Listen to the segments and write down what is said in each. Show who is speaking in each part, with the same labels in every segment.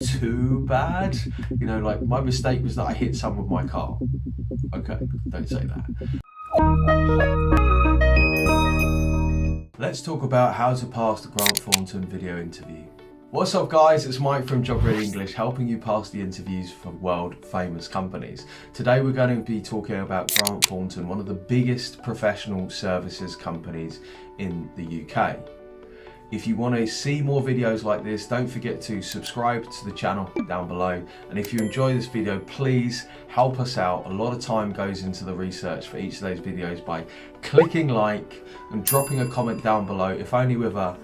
Speaker 1: too bad. You know, like my mistake was that I hit someone with my car. Okay, don't say that. Let's talk about how to pass the Grant Thornton video interview. What's up guys, it's Mike from Job Ready English, helping you pass the interviews for world famous companies. Today we're going to be talking about Grant Thornton, one of the biggest professional services companies in the UK. If you want to see more videos like this, don't forget to subscribe to the channel down below. And if you enjoy this video, please help us out. A lot of time goes into the research for each of those videos by clicking like and dropping a comment down below, if only with a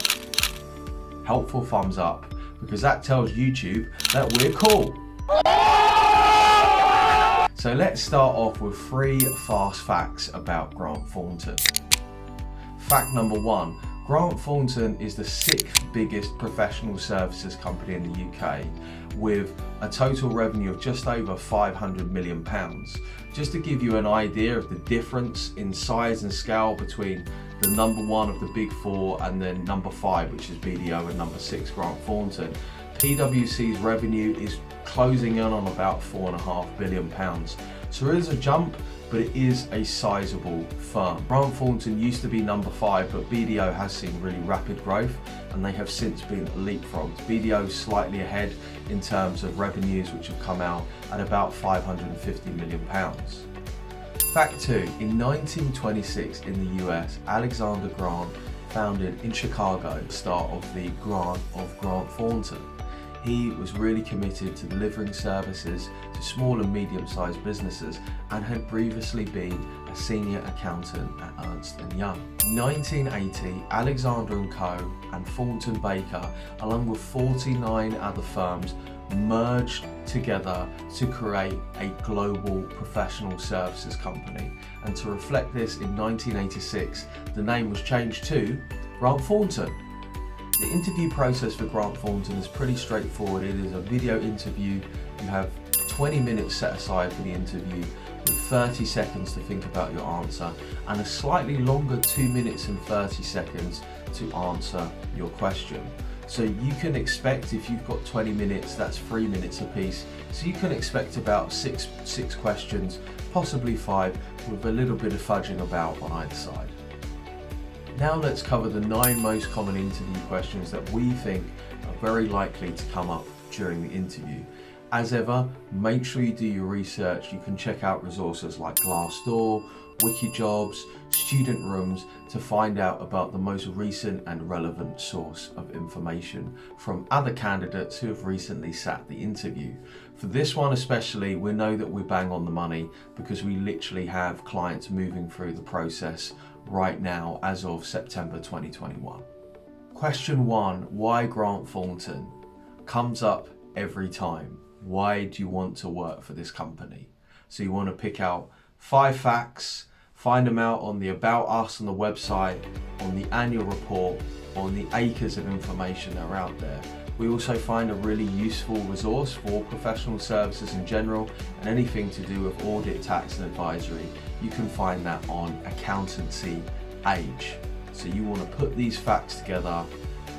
Speaker 1: helpful thumbs up, because that tells YouTube that we're cool. So let's start off with 3 fast facts about Grant Thornton. Fact number 1. Grant Thornton is the 6th biggest professional services company in the UK, with a total revenue of just over £500 million. Just to give you an idea of the difference in size and scale between the number 1 of the big 4 and then number 5, which is BDO, and number 6, Grant Thornton. PwC's revenue is closing in on about £4.5 billion. So it is a jump, but it is a sizable firm. Grant Thornton used to be number 5, but BDO has seen really rapid growth and they have since been leapfrogged. BDO is slightly ahead in terms of revenues, which have come out at about £550 million. Fact 2, in 1926 in the US, Alexander Grant founded in Chicago the start of the Grant Thornton. He was really committed to delivering services to small and medium-sized businesses and had previously been a senior accountant at Ernst & Young. In 1980, Alexander & Co. and Thornton Baker, along with 49 other firms, merged together to create a global professional services company. And to reflect this, in 1986, the name was changed to Grant Thornton. The interview process for Grant Thornton is pretty straightforward. It is a video interview. You have 20 minutes set aside for the interview, with 30 seconds to think about your answer, and a slightly longer 2 minutes and 30 seconds to answer your question. So you can expect, if you've got 20 minutes, that's 3 minutes a piece. So you can expect about six questions, possibly 5, with a little bit of fudging about on either side. Now let's cover the 9 most common interview questions that we think are very likely to come up during the interview. As ever, make sure you do your research. You can check out resources like Glassdoor, Wikijobs, Student Rooms to find out about the most recent and relevant source of information from other candidates who have recently sat the interview. For this one especially, we know that we're bang on the money because we literally have clients moving through the process right now as of September 2021. Question 1, why Grant Thornton? Comes up every time. Why do you want to work for this company? So you want to pick out 5 facts, find them out on the About Us on the website, on the annual report, on the acres of information that are out there. We also find a really useful resource for professional services in general, and anything to do with audit, tax and advisory. You can find that on Accountancy Age. So you want to put these facts together,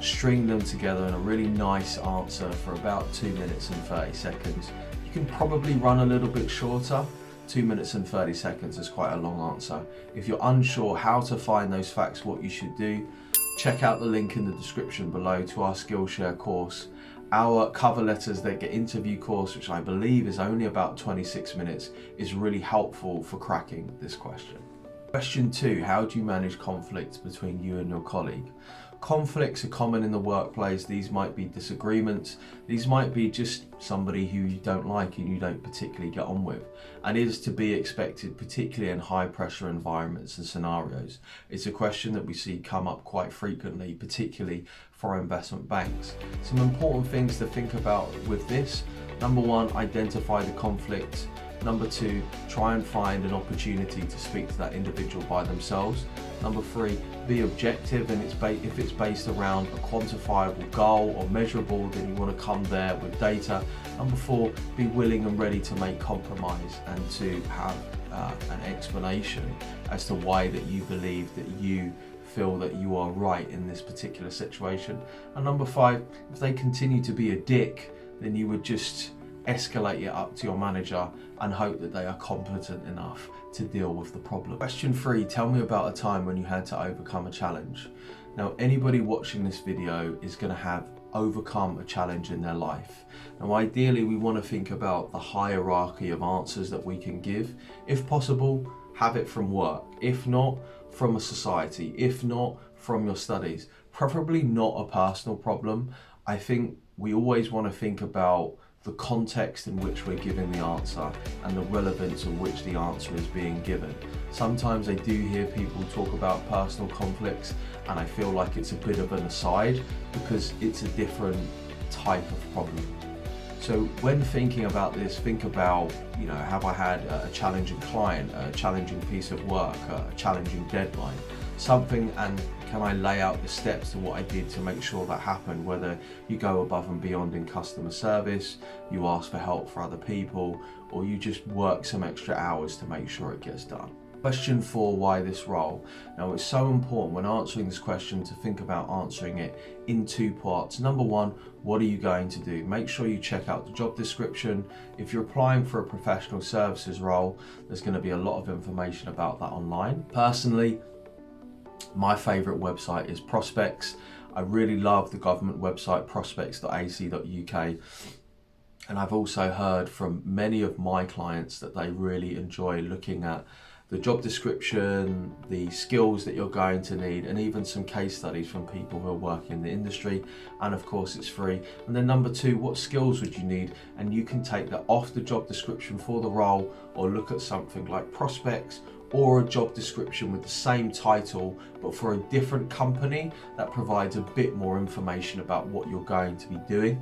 Speaker 1: string them together in a really nice answer for about 2 minutes and 30 seconds. You can probably run a little bit shorter. 2 minutes and 30 seconds is quite a long answer. If you're unsure how to find those facts, what you should do, check out the link in the description below to our Skillshare course. Our cover letters that get interview course, which I believe is only about 26 minutes, is really helpful for cracking this question. Question 2, how do you manage conflicts between you and your colleague? Conflicts are common in the workplace. These might be disagreements. These might be just somebody who you don't like and you don't particularly get on with. And it is to be expected, particularly in high pressure environments and scenarios. It's a question that we see come up quite frequently, particularly for investment banks. Some important things to think about with this. Number 1, identify the conflict. Number 2, try and find an opportunity to speak to that individual by themselves. Number 3, be objective, and if it's based around a quantifiable goal or measurable, then you want to come there with data. Number 4, be willing and ready to make compromise and to have an explanation as to why that you believe that you feel that you are right in this particular situation. And number 5, if they continue to be a dick, then you would just escalate it up to your manager and hope that they are competent enough to deal with the problem. Question 3, tell me about a time when you had to overcome a challenge. Now, anybody watching this video is going to have overcome a challenge in their life. Now, ideally, we want to think about the hierarchy of answers that we can give. If possible, have it from work. If not, from a society. If not, from your studies. Preferably not a personal problem. I think we always want to think about the context in which we're giving the answer and the relevance in which the answer is being given. Sometimes I do hear people talk about personal conflicts, and I feel like it's a bit of an aside because it's a different type of problem. So when thinking about this, think about, have I had a challenging client, a challenging piece of work, a challenging deadline, something, and can I lay out the steps to what I did to make sure that happened, whether you go above and beyond in customer service, you ask for help for other people, or you just work some extra hours to make sure it gets done. Question 4, why this role? Now, it's so important when answering this question to think about answering it in 2 parts. Number 1, what are you going to do? Make sure you check out the job description. If you're applying for a professional services role, there's going to be a lot of information about that online. Personally, my favourite website is Prospects. I really love the government website prospects.ac.uk, and I've also heard from many of my clients that they really enjoy looking at the job description, the skills that you're going to need, and even some case studies from people who are working in the industry. And of course, it's free. And then number 2, what skills would you need? And you can take that off the job description for the role, or look at something like Prospects or a job description with the same title but for a different company that provides a bit more information about what you're going to be doing.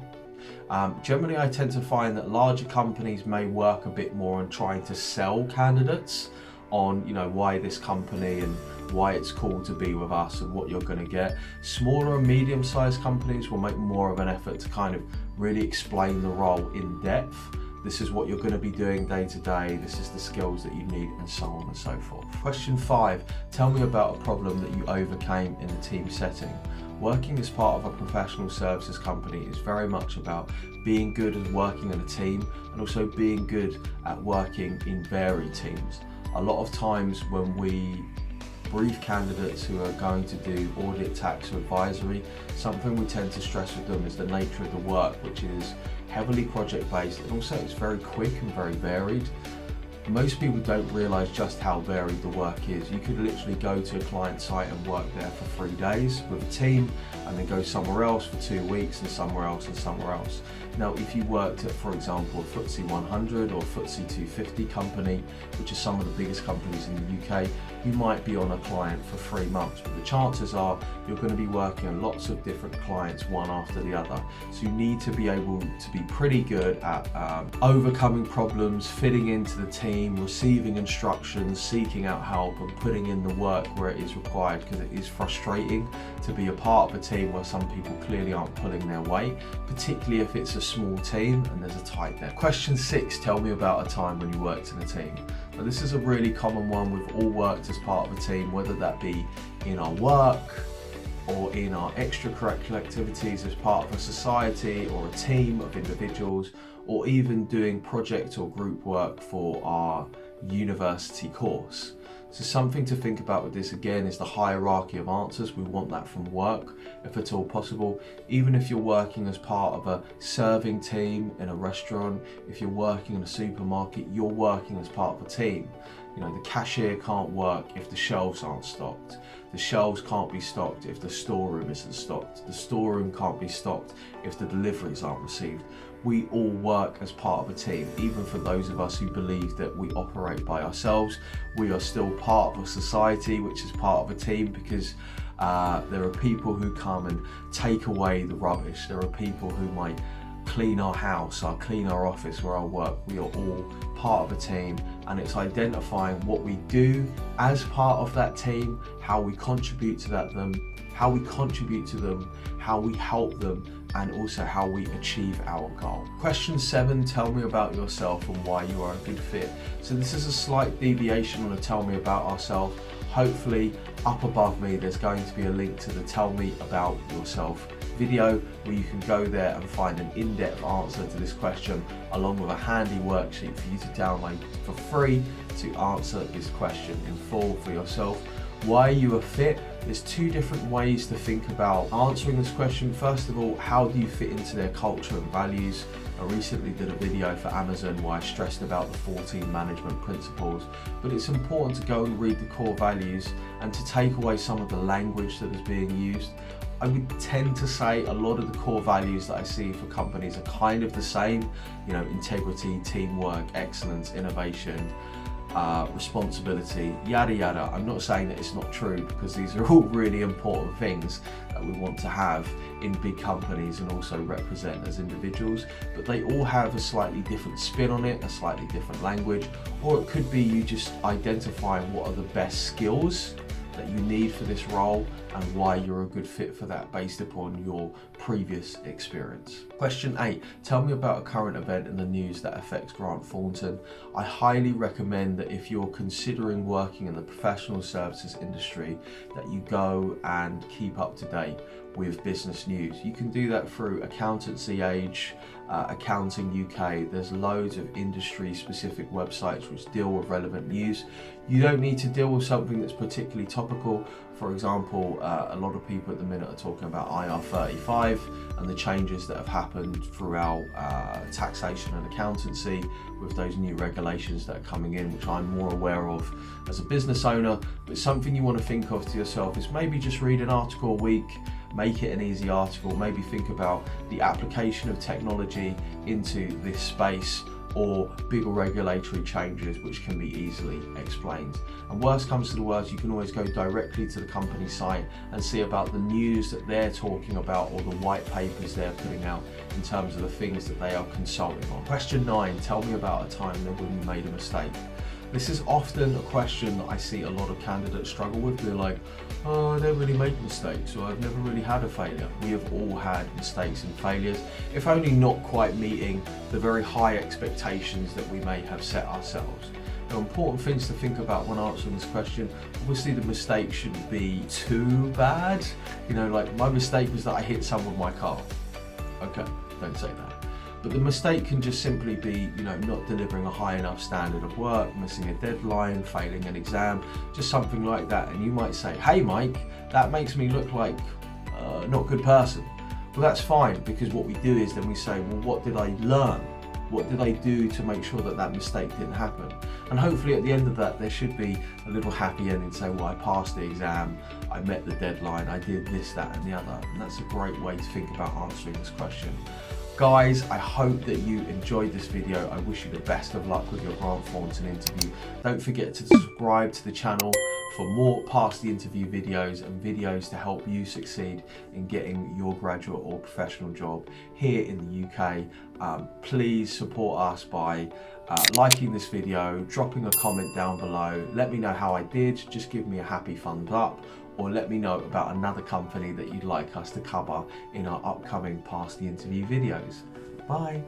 Speaker 1: Generally, I tend to find that larger companies may work a bit more on trying to sell candidates on why this company and why it's cool to be with us and what you're going to get. Smaller and medium-sized companies will make more of an effort to kind of really explain the role in depth. This is what you're going to be doing day to day, this is the skills that you need, and so on and so forth. Question 5, tell me about a problem that you overcame in a team setting. Working as part of a professional services company is very much about being good at working in a team, and also being good at working in varied teams. A lot of times when we brief candidates who are going to do audit, tax or advisory, something we tend to stress with them is the nature of the work, which is heavily project based, and also it's very quick and very varied. Most people don't realise just how varied the work is. You could literally go to a client site and work there for 3 days with a team, and then go somewhere else for 2 weeks, and somewhere else and somewhere else. Now, if you worked at, for example, a FTSE 100 or FTSE 250 company, which is some of the biggest companies in the UK, you might be on a client for 3 months, but the chances are you're going to be working on lots of different clients, one after the other. So you need to be able to be pretty good at overcoming problems, fitting into the team, receiving instructions, seeking out help, and putting in the work where it is required, because it is frustrating to be a part of a team where some people clearly aren't pulling their weight, particularly if it's a small team and there's a tight net. Question 6, tell me about a time when you worked in a team. Now, this is a really common one. We've all worked as part of a team, whether that be in our work or in our extracurricular activities as part of a society or a team of individuals, or even doing project or group work for our university course. So something to think about with this again is the hierarchy of answers. We want that from work, if at all possible. Even if you're working as part of a serving team in a restaurant, if you're working in a supermarket, you're working as part of a team. The cashier can't work if the shelves aren't stocked. The shelves can't be stocked if the storeroom isn't stocked. The storeroom can't be stocked if the deliveries aren't received. We all work as part of a team. Even for those of us who believe that we operate by ourselves, we are still part of a society which is part of a team, because there are people who come and take away the rubbish. There are people who might clean our house, or clean our office where I work. We are all part of a team, and it's identifying what we do as part of that team, how we contribute to them, how we help them, and also how we achieve our goal. Question 7, tell me about yourself and why you are a good fit. So this is a slight deviation on a tell me about ourselves. Hopefully up above me there's going to be a link to the Tell Me About Yourself video where you can go there and find an in-depth answer to this question, along with a handy worksheet for you to download for free to answer this question in full for yourself. Why are you a fit? There's two different ways to think about answering this question. First of all, how do you fit into their culture and values? I recently did a video for Amazon where I stressed about the 14 management principles, but it's important to go and read the core values and to take away some of the language that is being used. I would tend to say a lot of the core values that I see for companies are kind of the same, you know, integrity, teamwork, excellence, innovation, responsibility, yada yada. I'm not saying that it's not true, because these are all really important things that we want to have in big companies and also represent as individuals, but they all have a slightly different spin on it, a slightly different language, or it could be you just identifying what are the best skills that you need for this role and why you're a good fit for that based upon your previous experience. Question 8, tell me about a current event in the news that affects Grant Thornton. I highly recommend that if you're considering working in the professional services industry, that you go and keep up to date with business news. You can do that through Accountancy Age, Accounting UK. There's loads of industry specific websites which deal with relevant news. You don't need to deal with something that's particularly topical. For example, a lot of people at the minute are talking about IR35 and the changes that have happened throughout taxation and accountancy with those new regulations that are coming in, which I'm more aware of as a business owner. But something you want to think of to yourself is maybe just read an article a week, make it an easy article, maybe think about the application of technology into this space, or bigger regulatory changes which can be easily explained. And worst comes to the worst, you can always go directly to the company site and see about the news that they're talking about or the white papers they're putting out in terms of the things that they are consulting on. Question 9, tell me about a time when you made a mistake. This is often a question that I see a lot of candidates struggle with. They're like, oh, I don't really make mistakes, or I've never really had a failure. We have all had mistakes and failures, if only not quite meeting the very high expectations that we may have set ourselves. Now, important things to think about when answering this question, obviously the mistake shouldn't be too bad. You know, like my mistake was that I hit someone with my car. Okay, don't say that. But the mistake can just simply be, you know, not delivering a high enough standard of work, missing a deadline, failing an exam, just something like that. And you might say, hey Mike, that makes me look like not a good person. Well, that's fine, because what we do is then we say, well, what did I learn? What did I do to make sure that that mistake didn't happen? And hopefully at the end of that, there should be a little happy ending, say, well, I passed the exam, I met the deadline, I did this, that, and the other. And that's a great way to think about answering this question. Guys, I hope that you enjoyed this video. I wish you the best of luck with your Grant Thornton interview. Don't forget to subscribe to the channel for more past the interview videos and videos to help you succeed in getting your graduate or professional job here in the UK. Please support us by liking this video, dropping a comment down below. Let me know how I did. Just give me a happy thumbs up, or let me know about another company that you'd like us to cover in our upcoming Past the Interview videos. Bye.